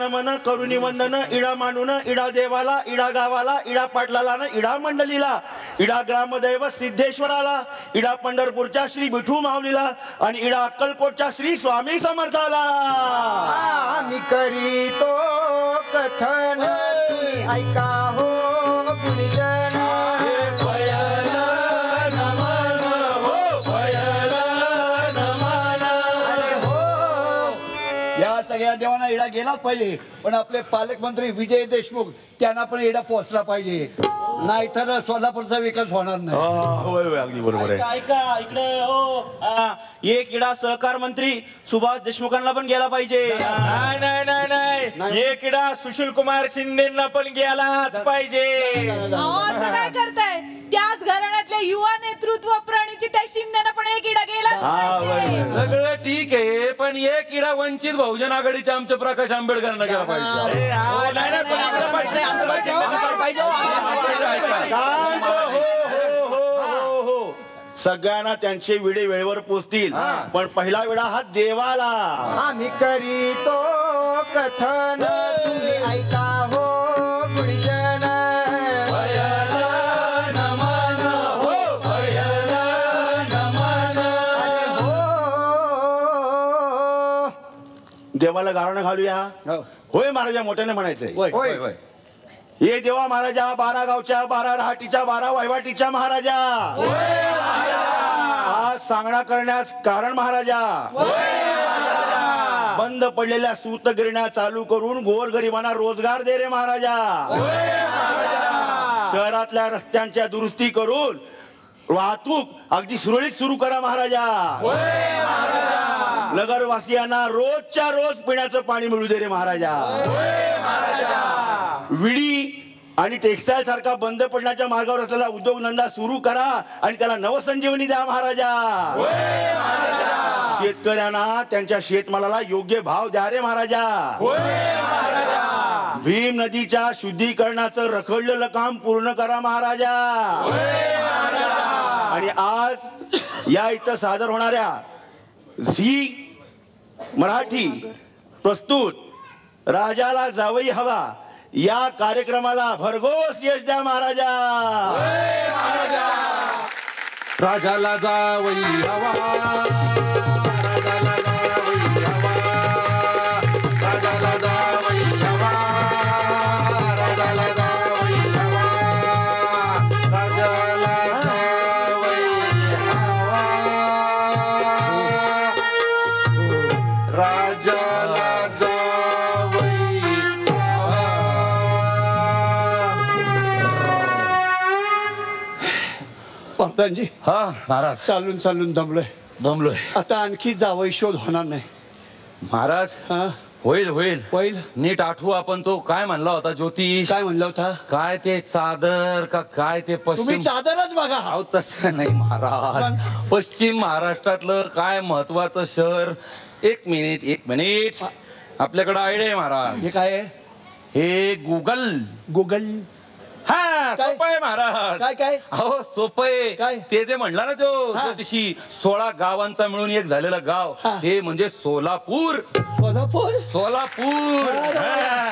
नमन करुणी वंदन इडा मांडून इडा देवाला इडा गावाला इडा पाटलाला न इडा मंडलीला इडा ग्रामदैव सिद्धेश्वराला इडा पंढरपूरच्या श्री विठू माऊलीला आणि इडा अक्कलकोटच्या श्री स्वामी समर्थाला आम्ही करीतो कथन तुम्ही ऐका हो गुणजन सगळ्या देवांना इडा गेला पाहिजे पण आपले पालकमंत्री विजय देशमुख त्यांना पण इडा पोहोचला पाहिजे नाहीतर सोलापूरचा विकास होणार नाही. होय होय अगदी बरोबर आहे. ऐका इकडे हो एक इडा सहकार मंत्री सुभाष देशमुखांना पण गेला पाहिजे. नाही एक इडा सुशील कुमार शिंदेना पण गेलाच पाहिजे. असं काय करताय त्याच घराण्यातल्या युवा नेतृत्व प्रणिती त्या शिंदेना पण एक इडा गेलाच पाहिजे. सगळं ठीक आहे पण एक इडा वंचित बहुजन आघाडीच्या आमच्या प्रकाश आंबेडकरांना गेला पाहिजे. सगळ्यांना त्यांचे विडे वेळेवर पोचतील पण पहिला विडा हा देवाला. आम्ही करीतो कथन तुम्ही ऐका हो गुणजन देवाला गाणं घालूया. होय महाराजा मोठ्याने म्हणायचंय. होय ये देवा महाराजा 12 गावच्या 12 रहाटीच्या 12 वहिवाटीच्या महाराजा आज सांगणा करण्यास कारण महाराजा बंद पडलेल्या सूत गिरण्या चालू करून गोरगरिबांना रोजगार दे रे महाराजा. शहरातल्या रस्त्यांच्या दुरुस्ती करून वाहतूक अगदी सुरळीत सुरू करा महाराजा. नगरवासियांना रोजच्या रोज पिण्याचं पाणी मिळू दे रे महाराजा. विडी आणि टेक्सटाईल सारखा बंद पडण्याच्या मार्गावर असलेला उद्योगधंदा सुरू करा आणि त्याला नवसंजीवनी द्या महाराजा. शेतकऱ्यांना त्यांच्या शेतमालाला योग्य भाव द्या रे महाराजा. भीम नदीच्या शुद्धीकरणाचं रखडलेलं काम पूर्ण करा महाराजा. आणि आज या इथं सादर होणाऱ्या झी मराठी प्रस्तुत राजाला जावई हवा या कार्यक्रमाला भरघोस यश द्या महाराजा. राजाला जावई हवा राजाला जावई हवा राजाला जावई हवा राजाला जावई हवा राजाला जावई हवा राजाला पंतांजी हा महाराज चालून चालून दमलोय. आता आणखी जावई शोध होणार नाही महाराज हा होईल होईल होईल. नीट आठवू आपण तो काय म्हणला होता ज्योतिष काय म्हणलं होता काय ते चादर का काय ते तुम्ही पश्चिम चादरच बघा. अहो तसं नाही महाराज पश्चिम महाराष्ट्रातलं काय महत्वाचं शहर. एक मिनिट आपल्याकडे आयडिया आहे महाराज. हे काय आहे हे गुगल काय? सोपं आहे महाराज. काय अहो सोपं काय? आहे ते जे म्हणला ना तो हा. दिवशी 16 गावांचा मिळून एक झालेलं गाव हा. हे म्हणजे सोलापूर. हा.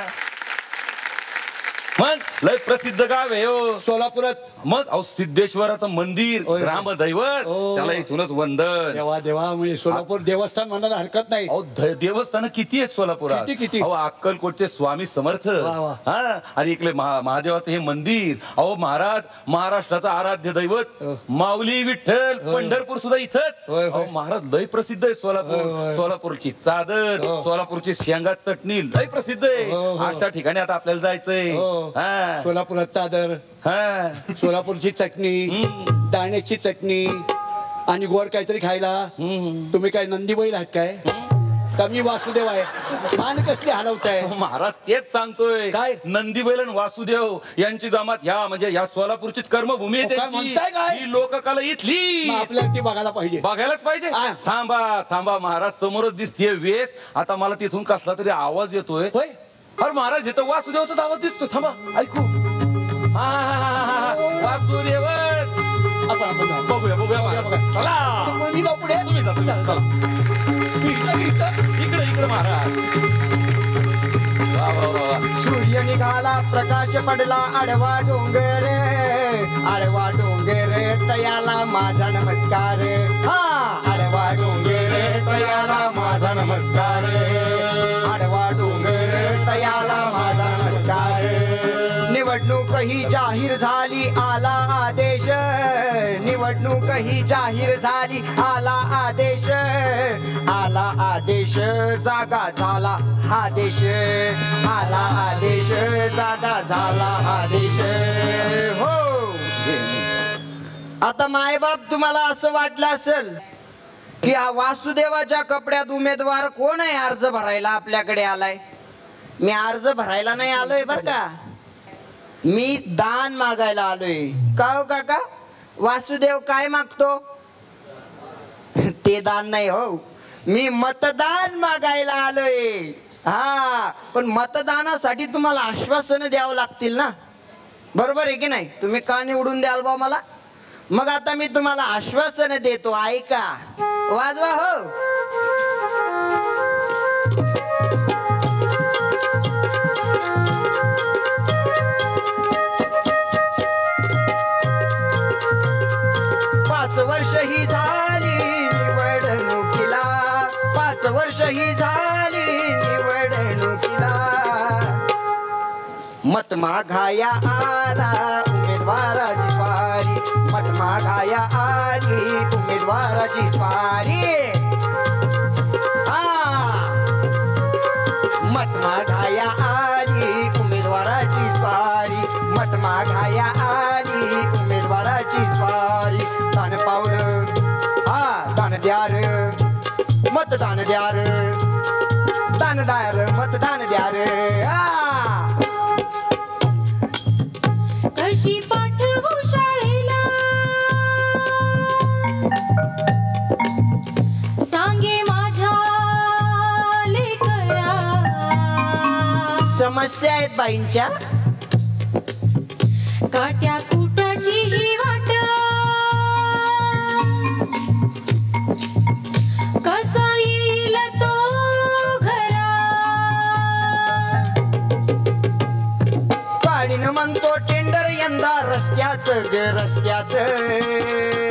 मग लय प्रसिद्ध गाव आहे हो सोलापुरात. मग अहो सिद्धेश्वराचं मंदिर होय. ग्रामदैवत हो. त्याला इथूनच वंदन. देवा म्हणजे सोलापूर देवस्थान म्हणायला हरकत नाही. अहो देवस्थान किती आहेत सोलापुरात. किती? अहो अक्कलकोटचे स्वामी समर्थ वा. हा आणि इकडे महादेवाचं हे मंदिर. अहो महाराज महाराष्ट्राचं आराध्य दैवत माऊली विठ्ठल पंढरपूर सुद्धा इथंच. होय. अहो महाराज लय प्रसिद्ध आहे सोलापूर. होय. सोलापूरची चादर सोलापूरची शेंगा चटणी लय प्रसिद्ध आहे. अशा ठिकाणी आता आपल्याला जायचंय. हा सोलापुरात चादर हा सोलापूरची चटणी दाण्याची चटणी आणि गोड काहीतरी खायला. तुम्ही काय नंदी बैल आहात काय का मी वासुदेव आहे मान कसली हलवताय. महाराज तेच सांगतोय काय? नंदी बैल आणि वासुदेव यांची जमात ह्या म्हणजे या सोलापूरचीच कर्मभूमी आहे काय त्यांची. म्हणताय काय? ही लोककला इथली मग आपल्याला ती बघायला पाहिजे. बघायलाच पाहिजे. हा. थांबा महाराज समोरच दिसतीये वेस. आता मला तिथून कसला तरी आवाज येतोय. होय अरे महाराज इथं वासुदेवचाच आवाज दिसतो. थांबा ऐकू. हा वासुदेव आपण बघूया चला. मी जाऊ पुढे. तुम्ही जा, चला. इकडे महाराज. वा प्रकाश पडला आडवा डोंगर, आडवा डोंगर तयाला माझा नमस्कार. हा आडवा डोंगर तयाला माझा नमस्कार, आडवा डोंगर तयाला माझा नमस्कार. निवडणूक ही जाहीर झाली आला आदेश, निवडणूक ही जाहीर झाली आला आदेश, आला आदेश जागा झाला हा देश, आला आदेश जागा झाला हा देश. हो आता मायबाप तुम्हाला असं वाटलं असेल की हा वासुदेवाच्या कपड्यात उमेदवार कोण आहे अर्ज भरायला आपल्याकडे आलाय. मी अर्ज भरायला नाही आलोय बर का, मी दान मागायला आलोय. का हो काका, वासुदेव काय मागतो ते दान नाही हो, मी मतदान मागायला आलोय. हा पण मतदानासाठी तुम्हाला आश्वासन द्यावं लागतील ना, बरोबर आहे की नाही. तुम्ही का निवडून द्याल बा मला. मग आता मी तुम्हाला आश्वासन देतो, ऐका. वाजवा हो. 5 वर्ष ही झाली निवडणुकीला, 5 वर्ष ही झाली निवडणुकीला. मत मागाया आला उमेदवाराची स्वारी, मत मागाया आली उमेदवाराची स्वारी. मत मागाया आली उमेदवाराची स्वारी, मत मागाया आली उमेदवाराची स्वारी. दान पावलं दान द्यार, मतदान द्यार, दान द्यार, मतदान द्यार. कशी पाठवू शाळेला सांगे माझ्या लेकरा. समस्या आहेत बाईंच्या, काट्या कुटाची ही वाट कसा येईल तो घरा. पाडीनं म्हणतो टेंडर यंदा रस्त्याच ग रस्त्याच.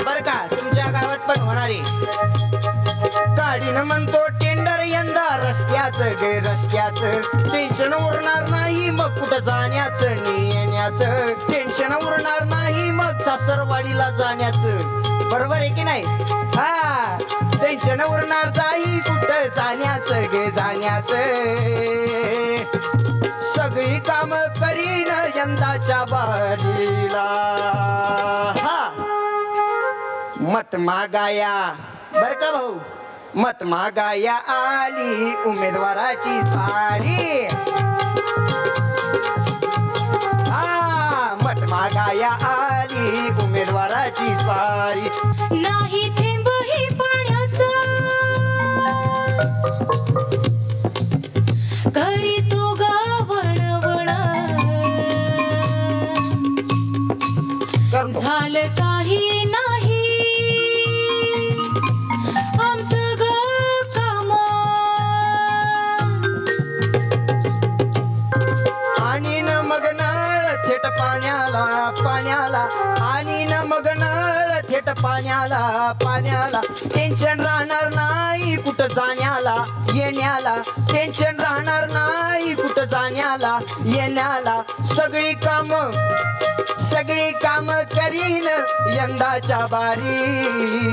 बर का तुमच्या गावात पण होणार आहे. गाडीनं म्हणतो टेंडर यंदा रस्त्याच ग रस्त्याच. टेन्शन उरणार नाही मग कुठं जाण्याचं नि येण्याचं, टेन्शन उरणार नाही मग सासरवाडीला जाण्याचं. बरोबर आहे की नाही. हा टेन्शन उरणार नाही कुठं जाण्याचं ग जाण्याचं. सगळी काम करीन यंदाच्या बारीला. हा मत मागाया बर का भाऊ, मत मागाया आली उमेदवाराची सारी. हा मत मागाया आली उमेदवाराची स्वारी. नाही थेंबही पाण्याचा करी तो गावणवण. झालं काही नाही आमचं ग काम. आणि न मग नळ थेट पाण्याला पाण्याला, आणि न मग नळ थेट पाण्याला पाण्याला. टेन्शन राहणार नाही कुठं जाण्याला येण्याला, टेन्शन राहणार नाही कुठं जाण्याला येण्याला. सगळी काम करीन यंदाच्या बारी.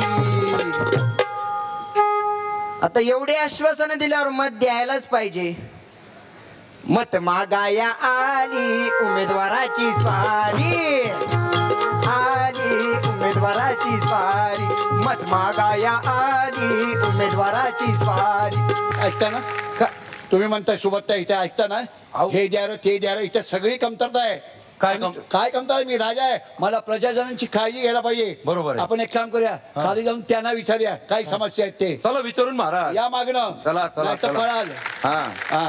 आता एवढे आश्वासन दिल्यावर मत द्यायलाच पाहिजे. मत मागाया आली उमेदवाराची स्वारी, आली उमेदवाराची स्वारी. मत मागाया आली उमेदवाराची स्वारी. ऐकता ना का तुम्ही म्हणताय सुबत्ता इथे ऐकता ना, हे द्या रे ते द्या रे, इथे सगळी कमतरता आहे. काय कमतरता आहे. मी राजा आहे, मला प्रजाजनांची काळजी घ्यायला पाहिजे. बरोबर आहे. आपण एक काम करूया, खाली जाऊन त्यांना विचारूया काय समस्या आहेत ते. चला विचारून महाराज या मागणं. चला चला नाहीतर चला. पळाल. हा हा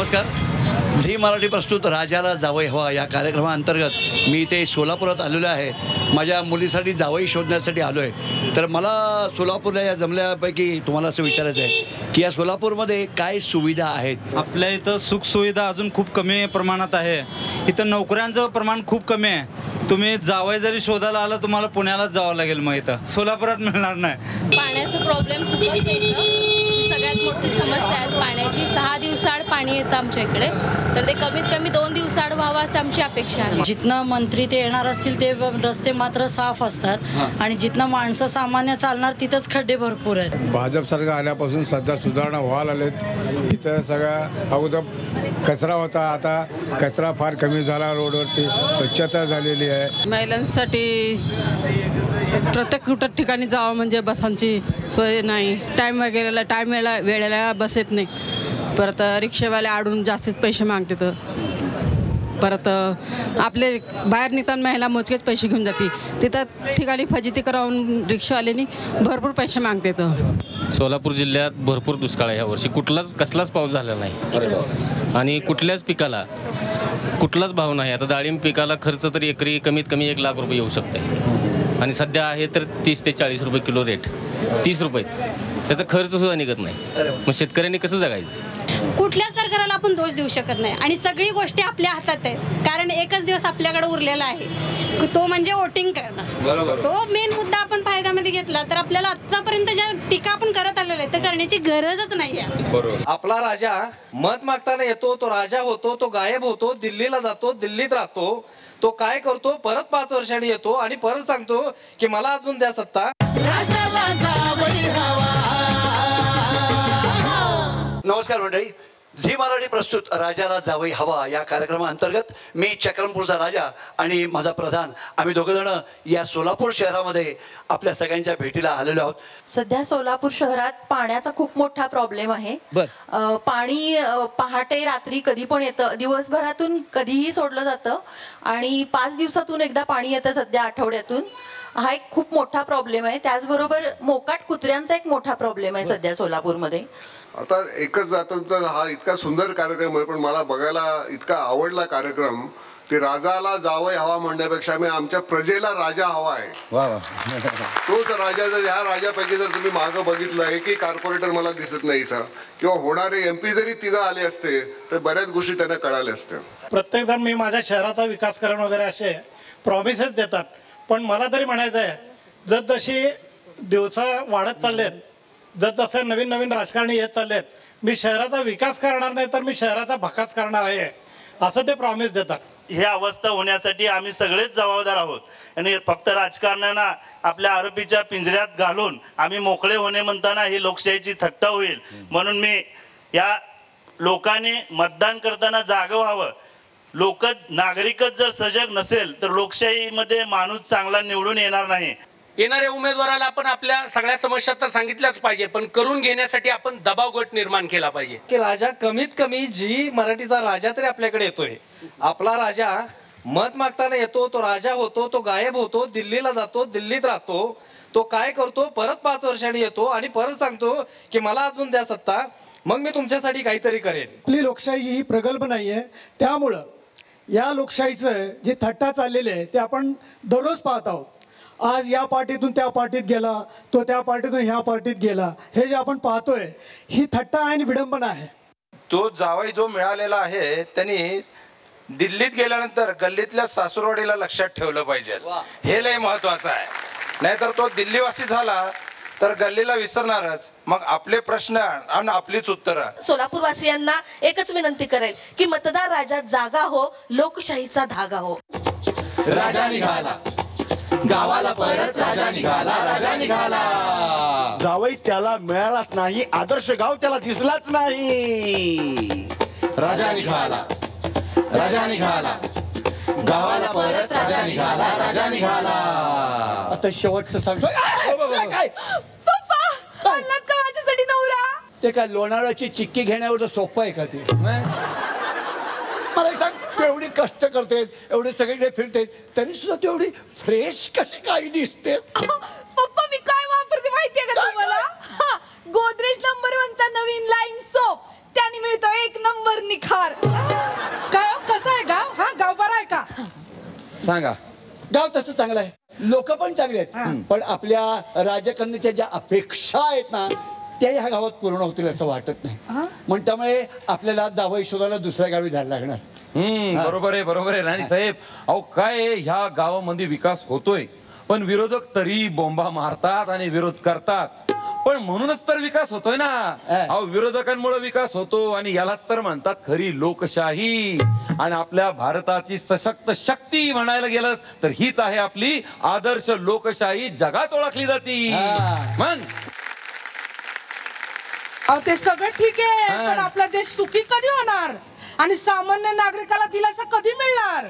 नमस्कार. झी मराठी प्रस्तुत राजाला जावई हवा या कार्यक्रमाअंतर्गत मी इथे सोलापुरात आलेलो आहे. माझ्या मुलीसाठी जावई शोधण्यासाठी आलो आहे. तर मला सोलापूरला या जमल्यापैकी तुम्हाला असं विचारायचं आहे की या सोलापूरमध्ये काय सुविधा आहेत. आपल्या इथं सुखसुविधा अजून खूप कमी प्रमाणात आहे. इथं नोकऱ्यांचं प्रमाण खूप कमी आहे. तुम्ही जावई जरी शोधायला आलं तुम्हाला पुण्यालाच जावं लागेल. मग इथं सोलापुरात मिळणार नाही. पाण्याचा प्रॉब्लेम खूपच आहे इथं. ही सगळ्यात मोठी समस्या आहे पाण्याची. 6 दिवसाआड पाणी येतं आमच्या इकडे, तर ते कमीत कमी 2 दिवसाआड व्हावं असं आमची अपेक्षा आहे. जिथनं मंत्री ते येणार असतील ते रस्ते मात्र साफ असतात आणि जिथनं माणसं सामान्य चालणार तिथंच खड्डे भरपूर आहेत. भाजप सरकार आल्यापासून सध्या सुधारणा व्हायला लागलेत. इथं सगळ्या अगोदर कचरा होता, आता कचरा फार कमी झाला. रोडवरती स्वच्छता झालेली आहे. महिलांसाठी प्रत्येक ठिकाणी जावं म्हणजे बसांची सोय नाही. टाईम वगैरेला वेळेला बस येत नाही. परत रिक्षेवाले आडून जास्तीच पैसे मागतात. परत आपले बाहेर निघताना महिला मोजकेच पैसे घेऊन जाते. तिथं ठिकाणी फजिती करावून रिक्षावाल्यांनी भरपूर पैसे मागतात. सोलापूर जिल्ह्यात भरपूर दुष्काळ आहे यावर्षी. कसलाच पाऊस झालेला नाही आणि कुठल्याच पिकाला कुठलाच भाव नाही. आता डाळिंब पिकाला खर्च तरी एकरी कमीत कमी 1 लाख रुपये येऊ शकते आणि सध्या आहे तर 30 ते 40 रुपये किलो रेट. 30 रुपयेच त्याचा खर्च सुद्धा निघत नाही. मग शेतकऱ्यांनी कसं जगायचं. कुठल्या सरकारला आपण दोष देऊ शकत नाही आणि सगळी गोष्टी आपल्या हातात आहेत. कारण एकच दिवस आपल्याकडे उरलेला आहे, तो म्हणजे वोटिंग करणं. तो मेन मुद्दा आपण फायद्यामध्ये घेतला तर आपल्याला आतापर्यंत ज्या टीका आपण करत आलेल्या आहे तर करण्याची गरजच नाही आहे. आपला राजा मत मागताना येतो, तो राजा होतो, तो गायब होतो, दिल्लीला जातो, दिल्लीत राहतो. तो काय करतो, परत 5 वर्षांनी येतो आणि परत सांगतो की मला अजून द्या सत्ता. नमस्कार मंडळी. झी मराठी प्रस्तुत राजाला जावई हवा या कार्यक्रमाअंतर्गत मी चक्रमपूरचा राजा आणि माझा प्रधान आम्ही दोघंजण या सोलापूर शहरामध्ये आपल्या सगळ्यांच्या भेटीला आलेलो आहोत. सध्या सोलापूर शहरात पाण्याचा खूप मोठा प्रॉब्लेम आहे. पाणी पहाटे रात्री कधी पण येतं, दिवसभरातून कधीही सोडलं जातं आणि 5 दिवसातून एकदा पाणी येतं. सध्या आठवड्यातून हा एक खूप मोठा प्रॉब्लेम आहे. त्याचबरोबर मोकाट कुत्र्यांचा एक मोठा प्रॉब्लेम आहे सध्या सोलापूरमध्ये. आता एकच तुमचा हा इतका सुंदर कार्यक्रम आहे, पण मला बघायला इतका आवडला कार्यक्रम. ते राजाला जावई हवा म्हणण्यापेक्षा मी आमच्या प्रजेला राजा हवा आहे. तोच राजा. जर ह्या राजापैकी जर तुम्ही मागं बघितलं, एक कॉर्पोरेटर मला दिसत नाही इथं, किंवा होणारे MP जरी 3 आले असते तर बऱ्याच गोष्टी त्यांना कळाल्या असत्या. प्रत्येक जण मी माझ्या शहराचा विकास करण वगैरे असे प्रॉमिसेस देतात, पण मला तरी म्हणायचं आहे जसजशी दिवस वाढत चाललेत, जसजसे नवीन नवीन राजकारणी येत चाललेत, मी शहराचा विकास करणार नाही तर मी शहराचा भकास करणार आहे असं ते प्रॉमिस देतात. ही अवस्था होण्यासाठी आम्ही सगळेच जबाबदार आहोत आणि फक्त राजकारण्यांना आपल्या आरोपीच्या पिंजऱ्यात घालून आम्ही मोकळे होणे म्हणताना ही लोकशाहीची थट्टा होईल. म्हणून मी या लोकांनी मतदान करताना जागं व्हावं. नागरिकच जर सजग नसेल तर लोकशाहीमध्ये माणूस चांगला निवडून येणार नाही. येणाऱ्या उमेदवाराला आपण आपल्या सगळ्या समस्या तर सांगितल्याच पाहिजे, पण करून घेण्यासाठी आपण दबाव गट निर्माण केला पाहिजे की राजा कमीत कमी झी मराठीचा राजा तरी आपल्याकडे येतोय. आपला राजा मत मागताना येतो, तो राजा होतो, तो गायब होतो, दिल्लीला जातो, दिल्लीत राहतो. तो काय करतो, परत 5 वर्षांनी येतो आणि परत सांगतो की मला अजून द्या सत्ता, मग मी तुमच्यासाठी काहीतरी करेन. आपली लोकशाही ही प्रगल्भ नाहीये, त्यामुळं या लोकशाहीचं जे थट्टा चाललेले आहे ते आपण दररोज पाहत आहोत. आज या पार्टीतून त्या पार्टीत गेला, तो त्या पार्टीतून ह्या पार्टीत गेला, हे जे आपण पाहतोय ही थट्टा आणि विडंबना आहे. तो जावई जो मिळालेला आहे त्यांनी दिल्लीत गेल्यानंतर गल्लीतल्या सासूरवाडीला लक्षात ठेवलं पाहिजे. हे लय महत्वाचं आहे. नाहीतर तो दिल्लीवासी झाला तर गल्लीला विसरणारच. मग आपले प्रश्न आणि आपलीच उत्तरं. सोलापूरवासियांना एकच विनंती करेल की मतदार राजा जागा हो, लोकशाहीचा धागा हो. राजा निघाला गावाला, परत राजा निघाला, राजा निघाला. जावई त्याला मिळालाच नाही, आदर्श गाव त्याला दिसलाच नाही. राजा निघाला, राजा निघाला, गावाला परत राजा निघाला, राजा निघाला. आता शेवटचं सांगतो. पप्पा आणलात का माझ्यासाठी नवरा? ते काय लोणावळ्याची चिक्की घेण्यावर सोपं आहे का ते? मला सांग, तू एवढी कष्ट करतेस, एवढे सगळीकडे फिरतेस, तरी सुद्धा तू एवढी फ्रेश कशी काय दिसते? पप्पा मी काय वापरते माहितीये का तुम्हाला? गोदरेज नंबर 1चा नवीन लाईन सोप. त्याने ठिकाणी मिळतो एक नंबर निखार. काय हो, कसं आहे गाव? हा गाव बरं आहे का? सांगा. गाव तसं चांगलं आहे, लोक पण चांगले आहेत, पण आपल्या राजकन्याच्या ज्या अपेक्षा आहेत ना त्या ह्या गावात पूर्ण होतील असं वाटत नाही. म्हणून त्यामुळे आपल्याला जावई शोधायला दुसऱ्या गावी जायला लागणार. बरोबर आहे राणी साहेब. अहो काय आहे, ह्या गावामध्ये विकास होतोय पण विरोधक तरी बोंबा मारतात आणि विरोध करतात. पण म्हणूनच तर विकास होतोय ना. अहो विरोधकांमुळे विकास होतो आणि यालाच तर म्हणतात खरी लोकशाही. आणि आपल्या भारताची सशक्त शक्ती म्हणायला गेलं तर हीच आहे आपली आदर्श लोकशाही, जगात ओळखली जाती. म्हण. अहो ते सगळं ठीक आहे, पण आपला देश सुखी कधी होणार आणि सामान्य नागरिकाला दिलासा कधी मिळणार?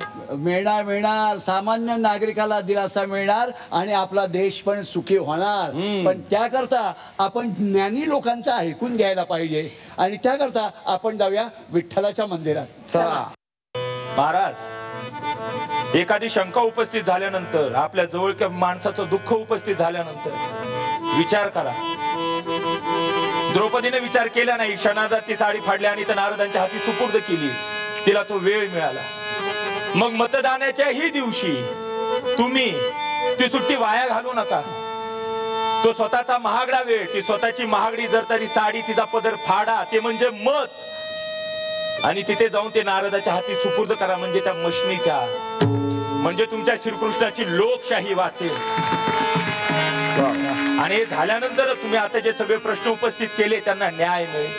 मिळणार सामान्य नागरिकाला दिलासा मिळणार आणि आपला देश पण सुखी होणार. पण त्याकरता आपण ज्ञानी लोकांचं ऐकून घ्यायला पाहिजे आणि त्याकरता आपण जाऊया विठ्ठलाच्या मंदिरात. चला. महाराज, एखादी शंका उपस्थित झाल्यानंतर, आपल्या जवळच्या माणसाचं दुःख उपस्थित झाल्यानंतर विचार करा. द्रौपदीने विचार केला नाही. क्षणार्धात ती साडी फाडली आणि त्या नारदांच्या हाती सुपूर्द केली. तिला तो वेळ मिळाला. मग मतदानाच्याही दिवशी तुम्ही ती सुट्टी वाया घालू नका. तो स्वतःचा महागडा वेळ, ती स्वतःची महागडी जर तरी साडी, तिचा पदर फाडा, ते म्हणजे मत. आणि तिथे जाऊन ते नारदाच्या हाती सुपूर्द करा, म्हणजे त्या मशनीच्या, म्हणजे तुमच्या श्रीकृष्णाची लोकशाही वाचेल. आणि हे झाल्यानंतर तुम्ही आता जे सगळे प्रश्न उपस्थित केले त्यांना न्याय मिळेल.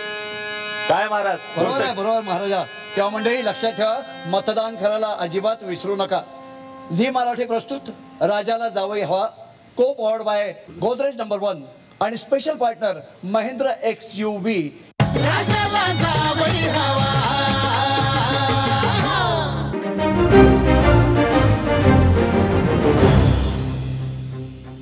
काय महाराज? बरोबर महाराजा. तेव्हा मंडळी लक्षात ठेवा, मतदान करायला अजिबात विसरू नका. झी मराठी प्रस्तुत राजाला जावई हवा, को पॉवर्ड बाय गोदरेज नंबर 1 आणि स्पेशल पार्टनर महिंद्रा XUV. राजाला जावई हवा.